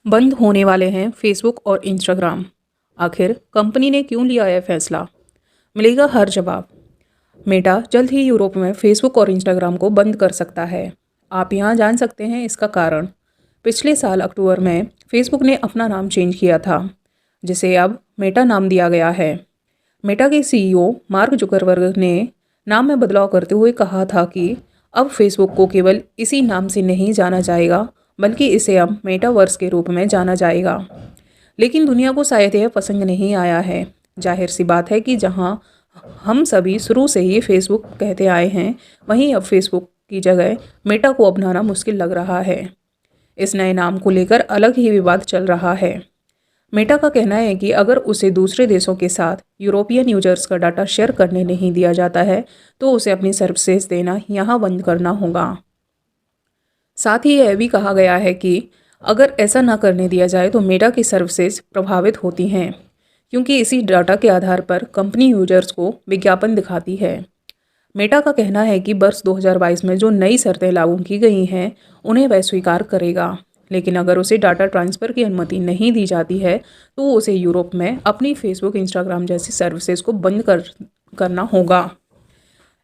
बंद होने वाले हैं फेसबुक और इंस्टाग्राम। आखिर कंपनी ने क्यों लिया यह फैसला? मिलेगा हर जवाब। मेटा जल्द ही यूरोप में फेसबुक और इंस्टाग्राम को बंद कर सकता है। आप यहाँ जान सकते हैं इसका कारण। पिछले साल अक्टूबर में फेसबुक ने अपना नाम चेंज किया था, जिसे अब मेटा नाम दिया गया है। मेटा के सीईओ मार्क जुकरबर्ग ने नाम में बदलाव करते हुए कहा था कि अब फेसबुक को केवल इसी नाम से नहीं जाना जाएगा, बल्कि इसे अब मेटावर्स के रूप में जाना जाएगा। लेकिन दुनिया को शायद यह पसंद नहीं आया है। जाहिर सी बात है कि जहां हम सभी शुरू से ही फेसबुक कहते आए हैं, वहीं अब फेसबुक की जगह मेटा को अपनाना मुश्किल लग रहा है। इस नए नाम को लेकर अलग ही विवाद चल रहा है। मेटा का कहना है कि अगर उसे दूसरे देशों के साथ यूरोपियन यूजर्स का डाटा शेयर करने नहीं दिया जाता है, तो उसे अपनी सर्विसेज देना यहाँ बंद करना होगा। साथ ही यह भी कहा गया है कि अगर ऐसा ना करने दिया जाए तो मेटा की सर्विसेज प्रभावित होती हैं, क्योंकि इसी डाटा के आधार पर कंपनी यूजर्स को विज्ञापन दिखाती है। मेटा का कहना है कि वर्ष 2022 में जो नई शर्तें लागू की गई हैं, उन्हें वह स्वीकार करेगा, लेकिन अगर उसे डाटा ट्रांसफ़र की अनुमति नहीं दी जाती है तो उसे यूरोप में अपनी फेसबुक, इंस्टाग्राम जैसी सर्विसेज को बंद करना होगा।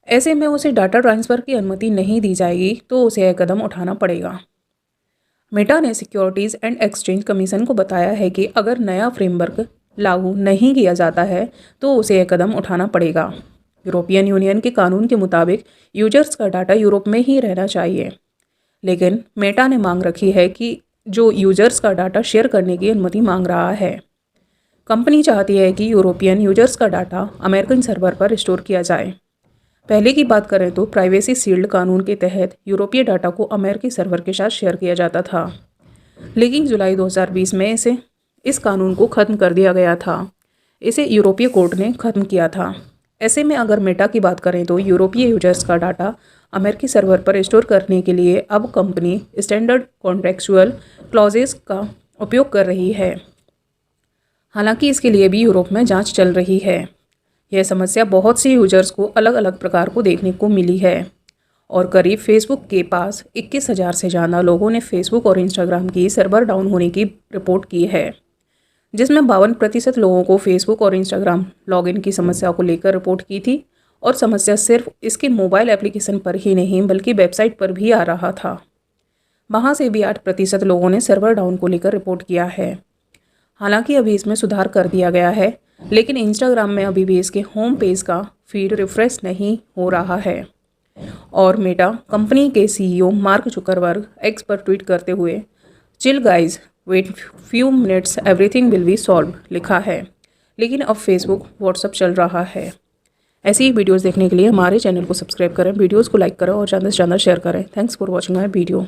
ऐसे में उसे डाटा ट्रांसफ़र की अनुमति नहीं दी जाएगी तो उसे यह कदम उठाना पड़ेगा। मेटा ने सिक्योरिटीज़ एंड एक्सचेंज कमीशन को बताया है कि अगर नया फ्रेमवर्क लागू नहीं किया जाता है तो उसे यह कदम उठाना पड़ेगा। यूरोपियन यूनियन के कानून के मुताबिक यूजर्स का डाटा यूरोप में ही रहना चाहिए, लेकिन मेटा ने मांग रखी है कि जो यूजर्स का डाटा शेयर करने की अनुमति मांग रहा है। कंपनी चाहती है कि यूरोपियन यूजर्स का डाटा अमेरिकन सर्वर पर स्टोर किया जाए। पहले की बात करें तो प्राइवेसी शील्ड कानून के तहत यूरोपीय डाटा को अमेरिकी सर्वर के साथ शेयर किया जाता था, लेकिन जुलाई 2020 में इस कानून को ख़त्म कर दिया गया था। इसे यूरोपीय कोर्ट ने ख़त्म किया था। ऐसे में अगर मेटा की बात करें तो यूरोपीय यूजर्स का डाटा अमेरिकी सर्वर पर स्टोर करने के लिए अब कंपनी स्टैंडर्ड कॉन्ट्रेक्चुअल क्लॉजेस का उपयोग कर रही है। हालांकि इसके लिए भी यूरोप में जांच चल रही है। यह समस्या बहुत सी यूजर्स को अलग अलग प्रकार को देखने को मिली है और करीब फेसबुक के पास 21,000 से ज़्यादा लोगों ने फेसबुक और इंस्टाग्राम की सर्वर डाउन होने की रिपोर्ट की है, जिसमें 52% लोगों को फेसबुक और इंस्टाग्राम लॉगिन की समस्या को लेकर रिपोर्ट की थी। और समस्या सिर्फ इसके मोबाइल एप्लीकेशन पर ही नहीं बल्कि वेबसाइट पर भी आ रहा था। वहाँ से भी 8% लोगों ने सर्वर डाउन को लेकर रिपोर्ट किया है। हालांकि अभी इसमें सुधार कर दिया गया है, लेकिन इंस्टाग्राम में अभी भी इसके होम पेज का फीड रिफ्रेश नहीं हो रहा है। और मेटा कंपनी के सीईओ मार्क जुकरबर्ग एक्स पर ट्वीट करते हुए chill guys, wait few minutes, everything will be solve लिखा है। लेकिन अब फेसबुक, व्हाट्सएप चल रहा है। ऐसी ही वीडियोस देखने के लिए हमारे चैनल को सब्सक्राइब करें, वीडियोस को लाइक करें और ज़्यादा से ज़्यादा शेयर करें। Thanks for watching my video.